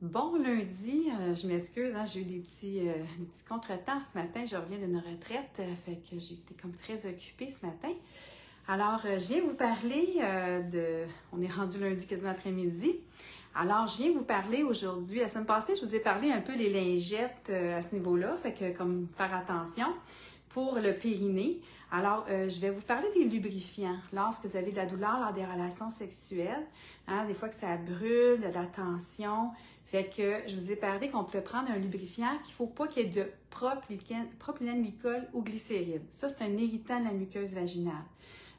Bon lundi, je m'excuse, hein, j'ai eu des petits contretemps ce matin. Je reviens d'une retraite, fait que j'ai été comme très occupée ce matin. Alors, je viens vous parler on est rendu lundi quasiment après-midi. Alors, je viens vous parler aujourd'hui. La semaine passée, je vous ai parlé un peu des lingettes à ce niveau-là, fait que comme faire attention pour le périnée. Alors, je vais vous parler des lubrifiants. Lorsque vous avez de la douleur lors des relations sexuelles, hein, des fois que ça brûle, de la tension. Fait que je vous ai parlé qu'on pouvait prendre un lubrifiant qu'il ne faut pas qu'il y ait de propylène glycol ou glycérine. Ça, c'est un irritant de la muqueuse vaginale.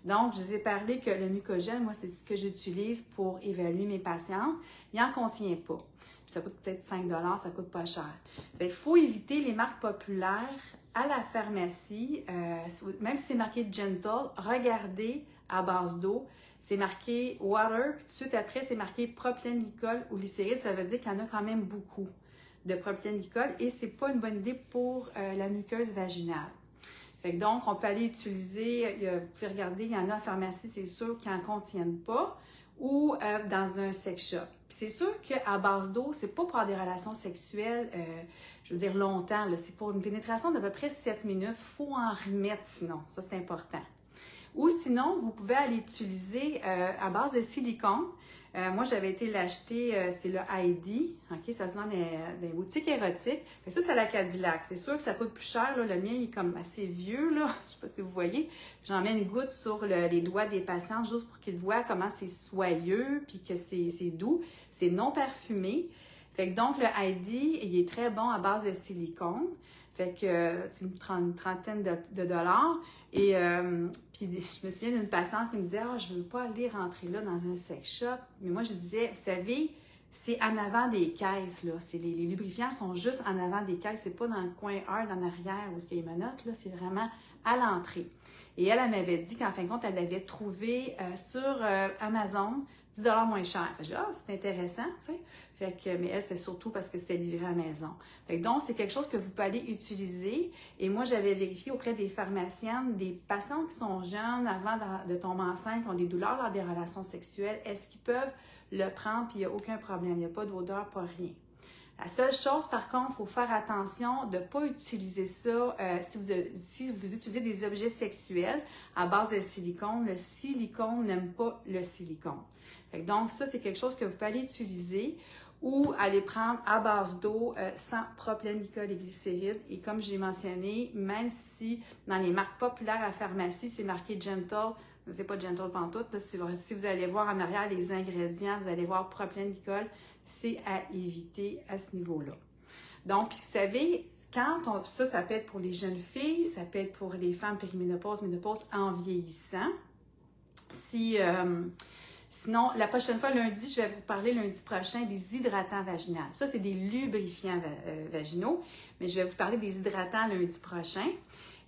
Donc, je vous ai parlé que le mucogène, moi, c'est ce que j'utilise pour évaluer mes patientes. Il n'en contient pas. Puis ça coûte peut-être 5 $, ça coûte pas cher. Fait qu'il faut éviter les marques populaires à la pharmacie. Même si c'est marqué Gentle, regardez à base d'eau. C'est marqué Water, puis tout de suite après, c'est marqué propylène glycol ou glycérine. Ça veut dire qu'il y en a quand même beaucoup de propylène glycol et c'est pas une bonne idée pour la muqueuse vaginale. Fait que donc, on peut aller utiliser, vous pouvez regarder, il y en a en pharmacie, c'est sûr, qui n'en contiennent pas, ou dans un sex shop. Puis c'est sûr qu'à base d'eau, c'est pas pour avoir des relations sexuelles, je veux dire longtemps, c'est pour une pénétration d'à peu près 7 minutes. Il faut en remettre sinon, ça c'est important. Ou sinon, vous pouvez aller utiliser à base de silicone. Moi, j'avais été l'acheter, c'est le Heidi, ok, ça se vend dans les boutiques érotiques. Ça, c'est la Cadillac. C'est sûr que ça coûte plus cher, là. Le mien, il est comme assez vieux, là. Je sais pas si vous voyez. J'en mets une goutte sur les doigts des patients juste pour qu'ils voient comment c'est soyeux, puis que c'est doux. C'est non parfumé. Fait que donc, le Heidi, il est très bon à base de silicone. Fait que c'est une trentaine de dollars. Et puis je me souviens d'une patiente qui me disait « Ah, je veux pas aller rentrer là dans un sex shop. » Mais moi, je disais, vous savez, c'est en avant des caisses, là. Les lubrifiants sont juste en avant des caisses. C'est pas dans le coin hard en arrière où il y a les menottes, là. C'est vraiment à l'entrée. Et elle m'avait dit qu'en fin de compte, elle l'avait trouvé sur Amazon 10 $ moins cher. J'ai dit, ah, c'est intéressant, tu sais. Fait que, mais elle, c'est surtout parce que c'était livré à la maison. Fait que donc, c'est quelque chose que vous pouvez aller utiliser. Et moi, j'avais vérifié auprès des pharmaciennes, des patients qui sont jeunes avant de tomber enceinte, qui ont des douleurs lors des relations sexuelles, est-ce qu'ils peuvent le prendre puis il n'y a aucun problème. Il n'y a pas d'odeur, pas rien. La seule chose, par contre, il faut faire attention de ne pas utiliser ça si vous utilisez des objets sexuels à base de silicone. Le silicone n'aime pas le silicone. Fait que donc, ça, c'est quelque chose que vous pouvez aller utiliser ou aller prendre à base d'eau sans propylène glycol et glycérine. Et comme j'ai mentionné, même si dans les marques populaires à la pharmacie, c'est marqué Gentle, c'est pas Gentle pantoute, là, si vous allez voir en arrière les ingrédients, vous allez voir propylène glycol, c'est à éviter à ce niveau-là. Donc, puis vous savez, ça peut être pour les jeunes filles, ça peut être pour les femmes périménopause, ménopause en vieillissant. Sinon, la prochaine fois, lundi, je vais vous parler lundi prochain des hydratants vaginaux. Ça, c'est des lubrifiants vaginaux, mais je vais vous parler des hydratants lundi prochain.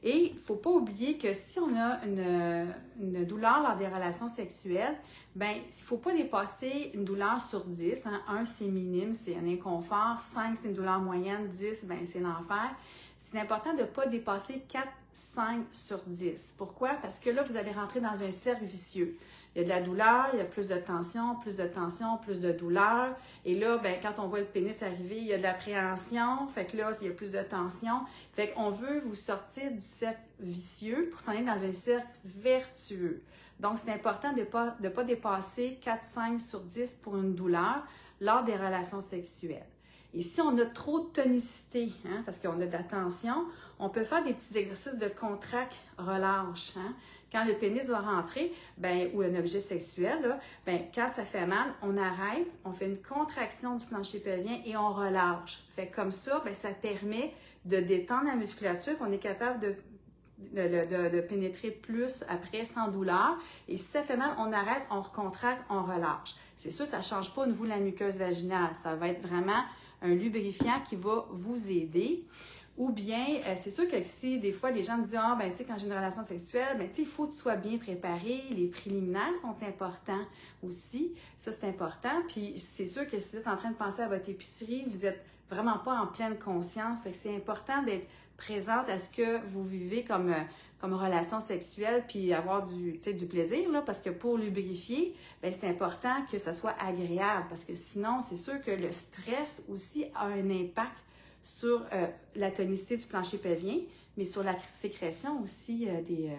Et il ne faut pas oublier que si on a une douleur lors des relations sexuelles, ben il ne faut pas dépasser une douleur sur 10. Hein. 1, c'est minime, c'est un inconfort. 5, c'est une douleur moyenne. 10, ben c'est l'enfer. C'est important de ne pas dépasser 4, 5 sur 10. Pourquoi? Parce que là, vous allez rentrer dans un cercle vicieux. Il y a de la douleur, il y a plus de tension, plus de tension, plus de douleur. Et là, ben, quand on voit le pénis arriver, il y a de l'appréhension. Fait que là, il y a plus de tension. Fait qu'on veut vous sortir du cercle vicieux pour s'en aller dans un cercle vertueux. Donc, c'est important de ne pas dépasser 4, 5 sur 10 pour une douleur lors des relations sexuelles. Et si on a trop de tonicité, hein, parce qu'on a de la tension, on peut faire des petits exercices de contract-relâche. Hein. Quand le pénis va rentrer, ben, ou un objet sexuel, là, ben, quand ça fait mal, on arrête, on fait une contraction du plancher pelvien et on relâche. Fait comme ça, ben, ça permet de détendre la musculature, on est capable de pénétrer plus après sans douleur. Et si ça fait mal, on arrête, on recontracte, on relâche. C'est sûr, ça ne change pas au niveau de la muqueuse vaginale. Ça va être vraiment un lubrifiant qui va vous aider. Ou bien, c'est sûr que si des fois les gens me disent « Ah, ben tu sais, quand j'ai une relation sexuelle, ben tu sais, il faut que tu sois bien préparé, les préliminaires sont importants aussi. » Ça, c'est important. Puis c'est sûr que si vous êtes en train de penser à votre épicerie, vous êtes vraiment pas en pleine conscience. Fait que c'est important d'être présente à ce que vous vivez comme relation sexuelle, puis avoir du plaisir, là, parce que pour lubrifier, ben c'est important que ça soit agréable, parce que sinon, c'est sûr que le stress aussi a un impact sur la tonicité du plancher pelvien, mais sur la sécrétion aussi des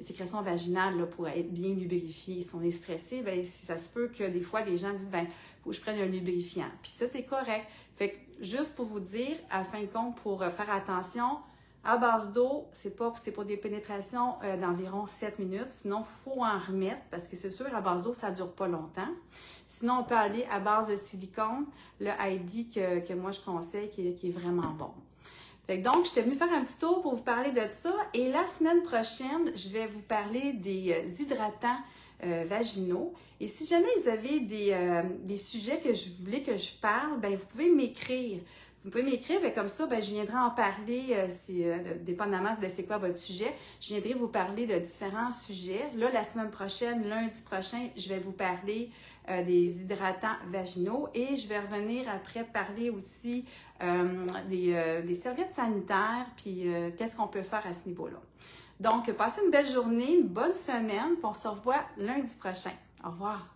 sécrétions vaginales là, pour être bien lubrifiées. Si on est stressé, bien, ça se peut que des fois, les gens disent « ben faut que je prenne un lubrifiant ». Puis ça, c'est correct. Fait que juste pour vous dire, à fin de compte, pour faire attention, à base d'eau, c'est pour des pénétrations d'environ 7 minutes. Sinon, il faut en remettre parce que c'est sûr, à base d'eau, ça ne dure pas longtemps. Sinon, on peut aller à base de silicone, le Heidi que moi je conseille, qui est vraiment bon. Fait que donc, j'étais venue faire un petit tour pour vous parler de ça. Et la semaine prochaine, je vais vous parler des hydratants vaginaux. Et si jamais vous avez des sujets que je voulais que je parle, ben vous pouvez m'écrire. Vous pouvez m'écrire, et comme ça, ben, je viendrai en parler, dépendamment de c'est quoi votre sujet, je viendrai vous parler de différents sujets. Là, la semaine prochaine, lundi prochain, je vais vous parler des hydratants vaginaux et je vais revenir après parler aussi des serviettes sanitaires, puis qu'est-ce qu'on peut faire à ce niveau-là. Donc, passez une belle journée, une bonne semaine, puis on se revoit lundi prochain. Au revoir!